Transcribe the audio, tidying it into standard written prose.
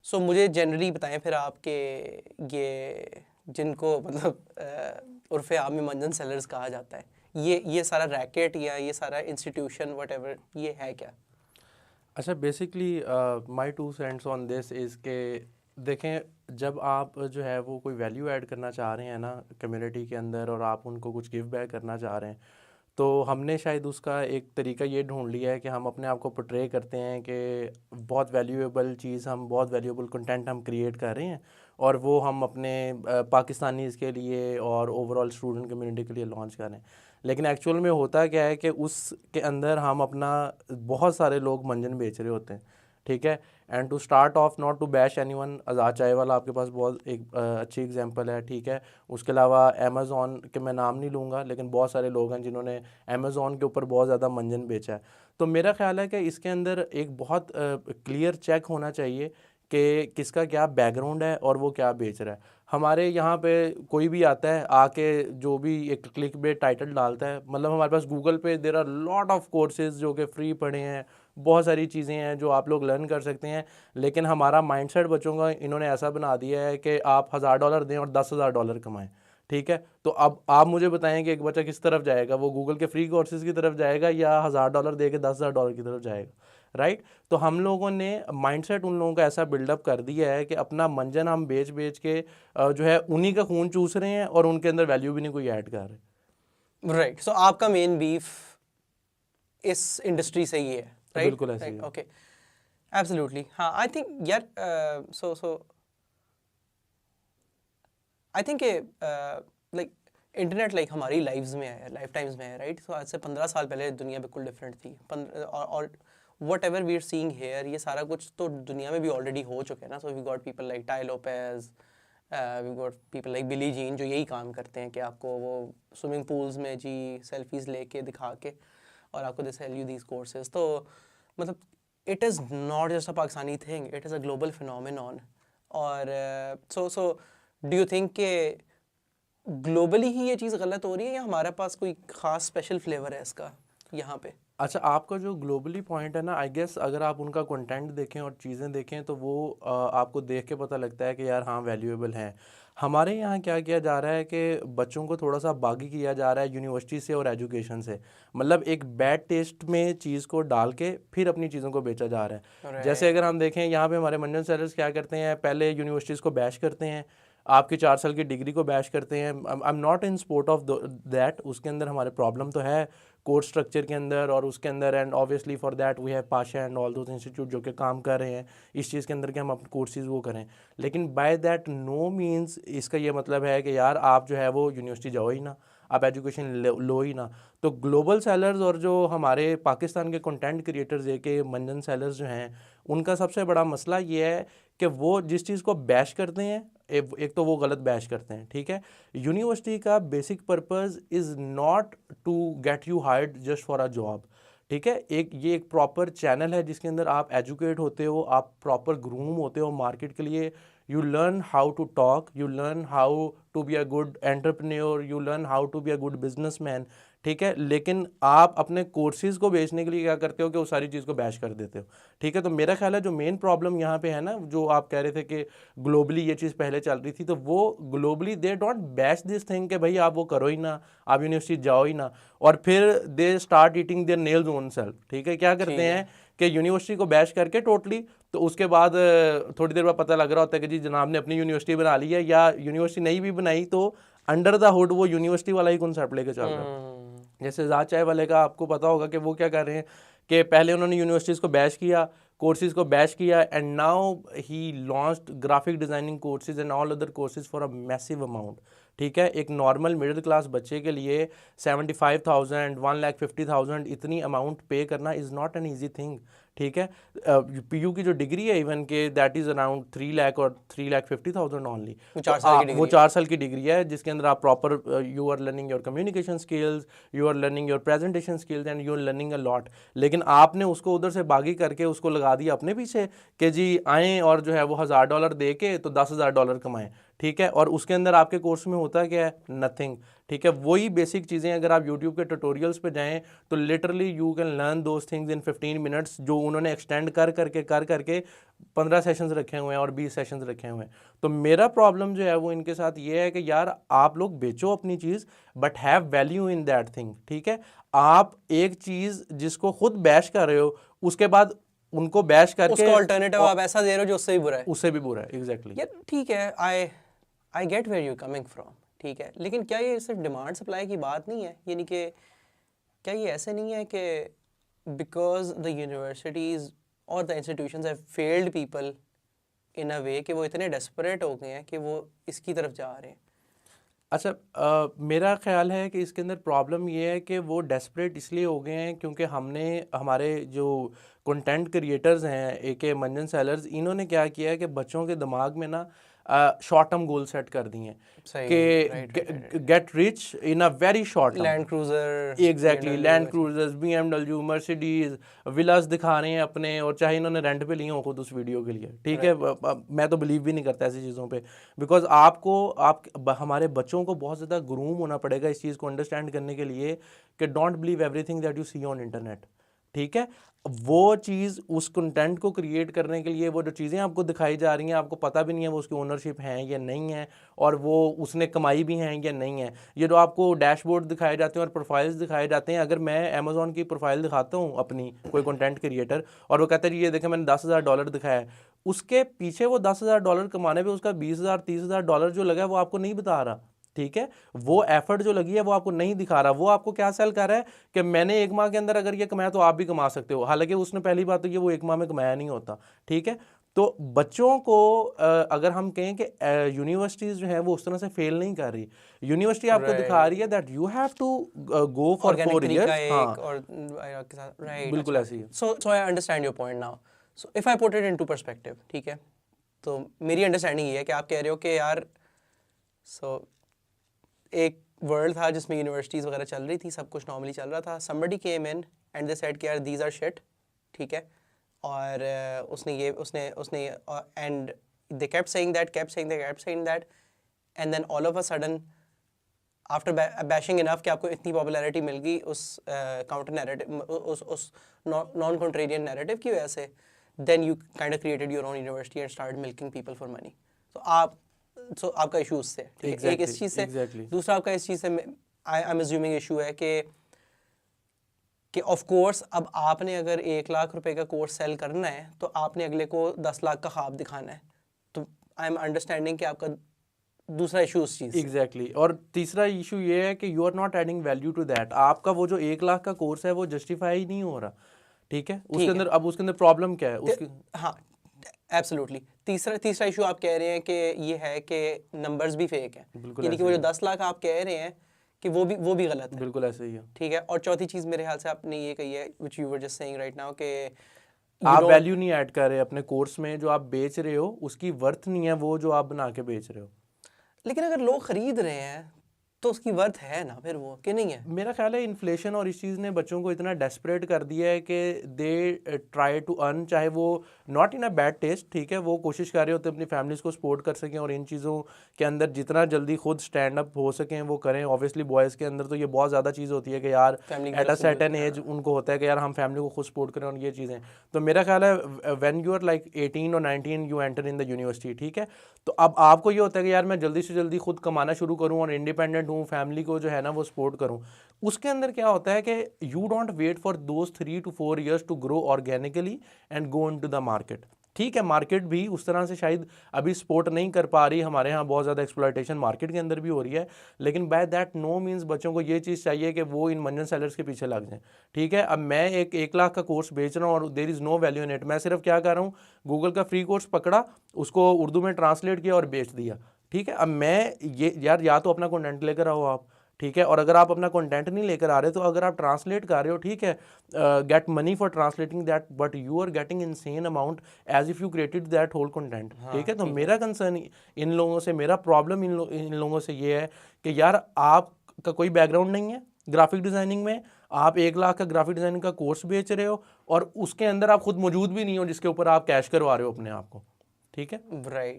सो मुझे जनरली बताएं फिर आपके ये जिनको मतलब उर्फ़े आम में मंजन सेलर्स कहा जाता है, ये सारा रैकेट या ये सारा इंस्टीट्यूशन वट ये है क्या? अच्छा, basically my two cents on this is के देखें, जब आप जो है वो कोई वैल्यू ऐड करना चाह रहे हैं ना कम्युनिटी के अंदर, और आप उनको कुछ गिव बैक करना चाह रहे हैं, तो हमने शायद उसका एक तरीका ये ढूंढ लिया है कि हम अपने आप को पोर्ट्रे करते हैं कि बहुत वैल्यूएबल चीज़, हम बहुत वैल्यूएबल कंटेंट हम क्रिएट कर रहे हैं, और वो हम अपने पाकिस्तानीज़ के लिए और ओवरऑल स्टूडेंट कम्युनिटी के लिए लॉन्च कर रहे हैं। लेकिन एक्चुअल में होता क्या है कि उसके अंदर हम अपना, बहुत सारे लोग मंजन बेच रहे होते हैं, ठीक है। And to start off, not to bash anyone, Azad चाय वाला आपके पास बहुत एक अच्छी एग्जांपल है, ठीक है। उसके अलावा अमेज़ॉन के मैं नाम नहीं लूँगा, लेकिन बहुत सारे लोग हैं जिन्होंने अमेज़ॉन के ऊपर बहुत ज़्यादा मंजन बेचा है। तो मेरा ख्याल है कि इसके अंदर एक बहुत क्लियर चेक होना चाहिए कि किसका क्या बैकग्राउंड है और वो क्या बेच रहा है। हमारे यहाँ पे कोई भी आता है आके जो भी एक क्लिक बेट टाइटल डालता है, मतलब हमारे पास गूगल पे there are lot of courses जो कि फ्री पड़े हैं, बहुत सारी चीज़ें हैं जो आप लोग लर्न कर सकते हैं। लेकिन हमारा माइंडसेट बच्चों का इन्होंने ऐसा बना दिया है कि आप $1000 दें और $10,000 कमाएं, ठीक है। तो अब आप मुझे बताएं कि एक बच्चा किस तरफ जाएगा, वो गूगल के फ्री कोर्सेज की तरफ जाएगा या $1000 दे के $10,000 की तरफ जाएगा, राइट। तो हम लोगों ने माइंडसेट उन लोगों का ऐसा बिल्डअप कर दिया है कि अपना मंजन हम बेच बेच के जो है उन्हीं का खून चूस रहे हैं, और उनके अंदर वैल्यू भी नहीं कोई ऐड कर रहे। राइट, सो आपका मेन बीफ इस इंडस्ट्री से ही है, राइट? बिल्कुल ऐसे ही राइट, है। Okay, absolutely. हाँ, आई थिंक यार, so I think like internet like हमारी लाइफ्स में है, लाइफ टाइम्स में है, राइट? सो आज से 15 साल पहले दुनिया बिल्कुल डिफरेंट थी। और whatever we are seeing here, ये सारा कुछ तो दुनिया में भी ऑलरेडी हो चुका है ना। So we got people like Tai Lopez, we got people like Billy Gene, जो यही काम करते हैं कि आपको वो स्विमिंग पूल्स में जी सेल्फीज लेके दिखा के और आपको they sell you these courses. तो मतलब it is not just a Pakistani thing, it is a global phenomenon. और सो डू यू थिंक के ग्लोबली ही ये चीज़ गलत हो रही है, या हमारे पास कोई ख़ास स्पेशल फ्लेवर है इसका यहाँ पे? अच्छा, आपका जो ग्लोबली पॉइंट है ना, आई गेस अगर आप उनका कंटेंट देखें और चीज़ें देखें तो वो आपको देख के पता लगता है कि यार हाँ वैल्यूएबल हैं। हमारे यहाँ क्या किया जा रहा है कि बच्चों को थोड़ा सा बागी किया जा रहा है यूनिवर्सिटी से और एजुकेशन से, मतलब एक बैड टेस्ट में चीज़ को डाल के फिर अपनी चीज़ों को बेचा जा रहा है। जैसे अगर हम देखें यहाँ पे हमारे मंजन सेलर्स क्या करते हैं, पहले यूनिवर्सिटीज़ को बैश करते हैं, आपकी 4 साल की डिग्री को बैश करते हैं। I am not in support of that, उसके अंदर हमारे प्रॉब्लम तो है कोर्स स्ट्रक्चर के अंदर और उसके अंदर, and obviously for that we have Pasha and all those institute जो कि काम कर रहे हैं इस चीज़ के अंदर कि हम अपने कोर्सेज वो करें। लेकिन बाय दैट नो मीन्स इसका ये मतलब है कि यार आप जो है वो यूनिवर्सिटी जाओ ही ना, आप एजुकेशन लो ही ना। तो ग्लोबल सेलर्स और जो हमारे पाकिस्तान के कंटेंट क्रिएटर्स है कि मंजन सेलर्स जो हैं, उनका सबसे बड़ा मसला ये है कि वो जिस चीज़ को बैश करते हैं, एक तो वो गलत बैश करते हैं, ठीक है। यूनिवर्सिटी का basic purpose is not to get you hired just for a job, ठीक है। ये एक प्रॉपर चैनल है जिसके अंदर आप एजुकेट होते हो, आप प्रॉपर ग्रूम होते हो मार्केट के लिए। You learn how to talk, you learn how to be a good entrepreneur, you learn how to be a good businessman, ठीक है। लेकिन आप अपने कोर्सेज को बेचने के लिए क्या करते हो कि उस सारी चीज़ को बैश कर देते हो, ठीक है। तो मेरा ख्याल है जो मेन प्रॉब्लम यहाँ पे है ना, जो आप कह रहे थे कि ग्लोबली ये चीज़ पहले चल रही थी, तो वो globally they don't bash this thing कि भाई आप वो करो ही ना, आप यूनिवर्सिटी जाओ ही ना, और फिर they start eating their nails own self, ठीक है। क्या करते ठीक है। हैं कि यूनिवर्सिटी को बैश करके टोटली, तो उसके बाद थोड़ी देर बाद पता लग रहा होता है कि जी जनाब ने अपनी यूनिवर्सिटी बना ली है, या यूनिवर्सिटी नहीं भी बनाई तो अंडर द हुड वो यूनिवर्सिटी वाला ही कॉन्सेप्ट लेके चल रहा है। जैसे आज़ाद चाय वाले का आपको पता होगा कि वो क्या कर रहे हैं कि पहले उन्होंने यूनिवर्सिटीज़ को बैश किया, कोर्सेज़ को बैश किया, and now he launched graphic designing courses and all other courses for a massive amount, ठीक है। एक नॉर्मल मिडिल क्लास बच्चे के लिए 75,000 1,50,000 इतनी अमाउंट पे करना is not an easy thing, ठीक है। पीयू की जो डिग्री है इवन के दैट इज़ अराउंड 3 लाख और 3,50,000 ओनली। वो तो 4 साल की वो डिग्री है। 4 साल की डिग्री है जिसके अंदर आप proper you are learning your communication skills, you are learning your presentation skills and you are learning a lot. लेकिन आपने उसको उधर से बागी करके उसको लगा दिया अपने पीछे कि जी आएँ और जो है वो $1,000 दे के तो $10,000 कमाएं, ठीक है, और उसके अंदर आपके कोर्स में होता क्या है, नथिंग। ठीक है, वही बेसिक चीज़ें अगर आप यूट्यूब के ट्यूटोरियल्स पे जाएं तो literally you can learn those things in 15 minutes, जो उन्होंने एक्सटेंड कर करके 15 सेशंस रखे हुए हैं और 20 सेशंस रखे हुए हैं। तो मेरा प्रॉब्लम जो है वो इनके साथ ये है कि यार आप लोग बेचो अपनी चीज़ but have value in that thing. ठीक है, आप एक चीज़ जिसको खुद बैश कर रहे हो उसके बाद उनको बैश करके उसका ऑल्टरनेटिव आप ऐसा दे रहे हो जो उससे भी बुरा है। उससे भी बुरा है, एग्जैक्टली। यार ठीक है, I get where you coming from, ठीक है, लेकिन क्या ये सिर्फ डिमांड सप्लाई की बात नहीं है? यानी कि क्या ये ऐसे नहीं है कि बिकॉज द यूनिवर्सिटीज़ और the institutions have failed people in a way कि वो इतने डेस्परेट हो गए हैं कि वो इसकी तरफ जा रहे हैं? अच्छा, मेरा ख्याल है कि इसके अंदर प्रॉब्लम ये है कि वो डेस्परेट इसलिए हो गए हैं क्योंकि हमने हमारे जो कंटेंट क्रिएटर्स हैं ए.के. मंजन सेलर्स, इन्होंने क्या किया है कि बच्चों के दिमाग में ना शॉर्ट टर्म गोल सेट कर दिए हैं सही, राइट कि get rich in a very short term. Land cruiser, exactly, land cruisers, BMW, Mercedes, villas दिखा रहे हैं अपने, और चाहे इन्होंने रेंट पे लिए हो खुद उस वीडियो के लिए। ठीक है, मैं तो बिलीव भी नहीं करता ऐसी चीज़ों पे, बिकॉज हमारे बच्चों को बहुत ज़्यादा ग्रूम होना पड़ेगा इस चीज़ को अंडरस्टैंड करने के लिए कि don't believe everything that you see on internet. ठीक है, वो चीज़ उस कंटेंट को क्रिएट करने के लिए वो जो चीज़ें आपको दिखाई जा रही हैं आपको पता भी नहीं है वो उसकी ओनरशिप है या नहीं है, और वो उसने कमाई भी हैं या नहीं है। ये जो आपको डैशबोर्ड दिखाए जाते हैं और प्रोफाइल्स दिखाए जाते हैं, अगर मैं अमेजोन की प्रोफाइल दिखाता हूँ अपनी, कोई कंटेंट क्रिएटर, और वो कहता है ये देखें मैंने $10,000 दिखाया है, उसके पीछे वो $10,000 कमाने पर उसका 20,000 $30,000 जो लगा है वो आपको नहीं बता रहा। ठीक है, वो एफर्ट जो लगी है वो आपको नहीं दिखा रहा। वो आपको क्या सेल कर रहा है कि मैंने 1 माह के अंदर अगर ये कमाया तो आप भी कमा सकते हो, हालांकि उसने पहली बात तो ये वो 1 माह में कमाया नहीं होता। ठीक है, तो बच्चों को अगर हम कहें कि यूनिवर्सिटीज़ जो है वो उस तरह से फेल नहीं कर रही, यूनिवर्सिटी आपको दिखा रही है that you have to go for 4 years. हाँ, और के साथ, राइट, बिल्कुल ऐसे ही है। So I understand your point now. So if I put it into perspective, ठीक है, तो मेरी अंडरस्टैंडिंग ये है कि आप कह रहे हो कि यार एक वर्ल्ड था जिसमें यूनिवर्सिटीज़ वगैरह चल रही थी, सब कुछ नॉर्मली चल रहा था, somebody came in and they said कि यार these are shit, ठीक है, और उसने and they kept saying that and then all of a sudden after bashing enough कि आपको इतनी पॉपुलैरिटी मिल गई उस काउंटर नैरेटिव, उस नॉन कॉन्ट्रेरियन नैरेटिव की वजह से, then you kind of created your own university and started milking people for money. So आपका इशू उससे, ठीक है, एक इस चीज़ से, दूसरा आपका इस चीज़ से आई एम अज्यूमिंग इशू है कि ऑफ कोर्स अब आपने अगर 1 लाख रुपए का कोर्स सेल करना है तो आपने अगले को 10 लाख का ख्वाब दिखाना है। तो आई एम अंडरस्टैंडिंग कि आपका दूसरा इशू उस चीज़ एग्जैक्टली। और तीसरा इशू ये है कि you are not adding value to that. आपका वो जो 1 लाख का कोर्स है वो जस्टिफाई नहीं हो रहा। ठीक है, उसके अंदर अब उसके अंदर प्रॉब्लम क्या है उसकी? हाँ, एब्सोल्युटली। तीसरा इशू आप कह रहे हैं कि ये है कि नंबर्स भी फेक हैं, यानी कि वो जो 10 लाख आप कह रहे हैं कि वो भी गलत है। बिल्कुल ऐसे ही है। ठीक है, और चौथी चीज़ मेरे ख्याल से आपने ये कही है which you were just saying right now कि आप वैल्यू नहीं ऐड कर रहे अपने कोर्स में, जो आप बेच रहे हो उसकी वर्थ नहीं है वो जो आप बना के बेच रहे हो। लेकिन अगर लोग खरीद रहे हैं तो उसकी वर्थ है ना फिर वो, कि नहीं है? मेरा ख्याल है इन्फ्लेशन और इस चीज़ ने बच्चों को इतना डेस्परेट कर दिया है कि दे ट्राई टू अर्न, चाहे वो not in a bad taste, ठीक है, वो कोशिश कर रहे होते अपनी फैमिलीज़ को सपोर्ट कर सकें और इन चीज़ों के अंदर जितना जल्दी खुद स्टैंड अप हो सकें वो करें। ऑब्वियसली बॉयज़ के अंदर तो ये बहुत ज़्यादा चीज़ होती है कि यार एट अ सर्टेन एज उनको होता है कि यार हम फैमिली को खुद सपोर्ट करें और ये चीज़ें। तो मेरा ख्याल है व्हेन यू आर लाइक 18 और 19 you enter in the university, ठीक है, तो अब आपको ये होता है कि यार मैं जल्दी से जल्दी खुद कमाना शुरू करूँ और इंडिपेंडेंट हूँ, फैमिली को है ना वो सपोर्ट करूं। उसके अंदर क्या होता है कि you don't wait for those 3 to 4 years to grow organically and go into the market. ठीक है, मार्केट भी उस तरह से शायद अभी सपोर्ट नहीं कर पा रही, हमारे यहाँ बहुत ज़्यादा एक्सप्लॉयटेशन मार्केट के अंदर भी हो रही है, लेकिन बाय दैट नो मीन्स बच्चों को ये चीज़ चाहिए कि वो इन मंजन सेलर्स के पीछे लग जाएं। ठीक है, अब मैं 1 लाख का कोर्स बेच रहा हूँ और there is no value in it. मैं सिर्फ क्या कर रहा हूँ, गूगल का फ्री कोर्स पकड़ा, उसको उर्दू में ट्रांसलेट किया और बेच दिया। ठीक है, अब मैं ये यार या तो अपना कंटेंट लेकर आओ आप, ठीक है, और अगर आप अपना कंटेंट नहीं लेकर आ रहे तो अगर आप ट्रांसलेट कर रहे हो, ठीक है, get money for translating that, but you are getting insane amount as if you created that whole content. ठीक है, तो मेरा कंसर्न इन लोगों से, मेरा प्रॉब्लम इन लोगों से ये है कि यार आपका कोई बैकग्राउंड नहीं है ग्राफिक डिज़ाइनिंग में, आप 1 लाख का ग्राफिक डिज़ाइनिंग का कोर्स बेच रहे हो और उसके अंदर आप खुद मौजूद भी नहीं हो जिसके ऊपर आप कैश करवा रहे हो अपने आप को। ठीक है, राइट।